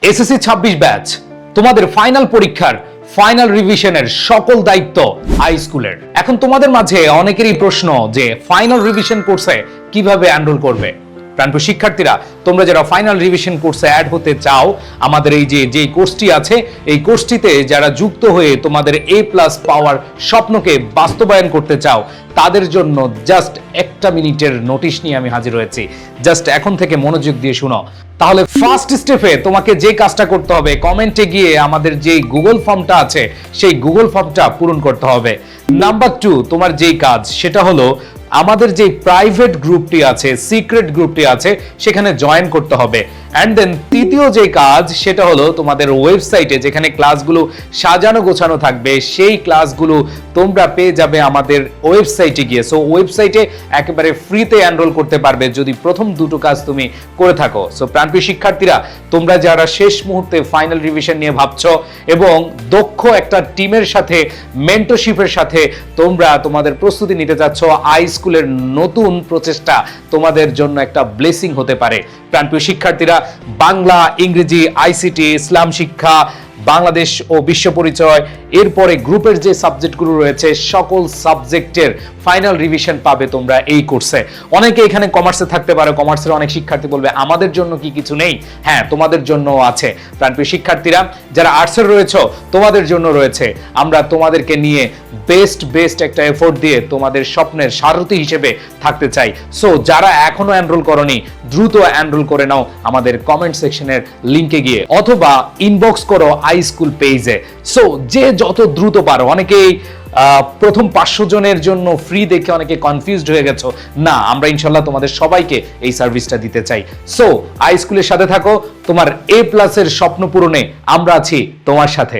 SSC 26 batch তোমাদের final পরীক্ষার final রিভিশনের সকল দায়িত্ব হাই স্কুলের। এখন তোমাদের মাঝে অনেকেরই প্রশ্ন যে ফাইনাল রিভিশন কোর্সে কিভাবে এনরোল করবে। প্রাণপ্রিয় শিক্ষার্থীরা, তোমরা যারা ফাইনাল রিভিশন কোর্সে অ্যাড হতে চাও, আমাদের এই যে কোর্সটি আছে, এই কোর্সটিতে যারা যুক্ত হয়ে তোমাদের A+ পাওয়ার স্বপ্নকে বাস্তবায়ন করতে চাও, তাদের জন্য জাস্ট একটা মিনিটের নোটিশ নিয়ে আমি হাজির হয়েছি। জাস্ট এখন থেকে মনোযোগ দিয়ে শুনো। তাহলে ফার্স্ট স্টেপে তোমাকে যে কাজটা করতে হবে, কমেন্টে গিয়ে আমাদের যে গুগল ফর্মটা আছে সেই গুগল ফর্মটা পূরণ করতে হবে। নাম্বার 2, তোমার যেই কাজ সেটা হলো আমাদের যে প্রাইভেট গ্রুপটি আছে, সিক্রেট গ্রুপটি আছে, সেখানে জয়েন করতে হবে। অ্যান্ড দেন তৃতীয় যে কাজ সেটা হলো তোমাদের ওয়েবসাইটে যেখানে ক্লাসগুলো সাজানো গোছানো থাকবে, সেই ক্লাসগুলো তোমরা পেয়ে যাবে আমাদের ওয়েবসাইটে গিয়ে। সো ওয়েবসাইটে একেবারে ফ্রিতে এনরোল করতে পারবে যদি প্রথম দুটো কাজ তুমি করে থাকো। সো প্রাণপ্রিয় শিক্ষার্থীরা, তোমরা যারা শেষ মুহূর্তে ফাইনাল রিভিশন নিয়ে ভাবছো এবং দক্ষ একটা টিমের সাথে, মেন্টরশিপের সাথে তোমরা তোমাদের প্রস্তুতি নিতে যাচ্ছ, আই স্কুলের নতুন প্রচেষ্টা তোমাদের জন্য একটা ব্লেসিং হতে পারে। প্রাণপ্রিয় শিক্ষার্থীরা, বাংলা, ইংরেজি, আইসিটি, ইসলাম শিক্ষা, বাংলাদেশ ও বিশ্ব পরিচয়, এরপরে গ্রুপের যে সাবজেক্টগুলো রয়েছে সকল সাবজেক্টের ফাইনাল রিভিশন পাবে তোমরা এই কোর্সে। অনেকে এখানে কমার্সে থাকতে পারো, কমার্সের অনেক শিক্ষার্থী বলবে আমাদের জন্য কি কিছু নেই? হ্যাঁ, তোমাদের জন্য আছে। প্রাণপ্রিয় শিক্ষার্থীরা, যারা আর্টসের রয়েছে তোমাদের জন্য রয়েছে। আমরা তোমাদেরকে নিয়ে বেস্ট একটা এফোর্ট দিয়ে তোমাদের স্বপ্নের সারথি হিসেবে থাকতে চাই। সো যারা এখনো এনরোল করনি, দ্রুত এনরোল করে নাও আমাদের কমেন্ট সেকশনের লিংকে গিয়ে, অথবা ইনবক্স করো আই স্কুল পেজে। সো যে যত দ্রুত পারো। অনেকেই প্রথম 500 জনের জন্য ফ্রি দেখে অনেকে কনফিউজড হয়ে গেছো। না, আমরা ইনশাল্লাহ তোমাদের সবাইকে এই সার্ভিসটা দিতে চাই। সো আই স্কুলের সাথে থাকো, তোমার A+ এর স্বপ্ন পূরণে আমরা আছি তোমার সাথে।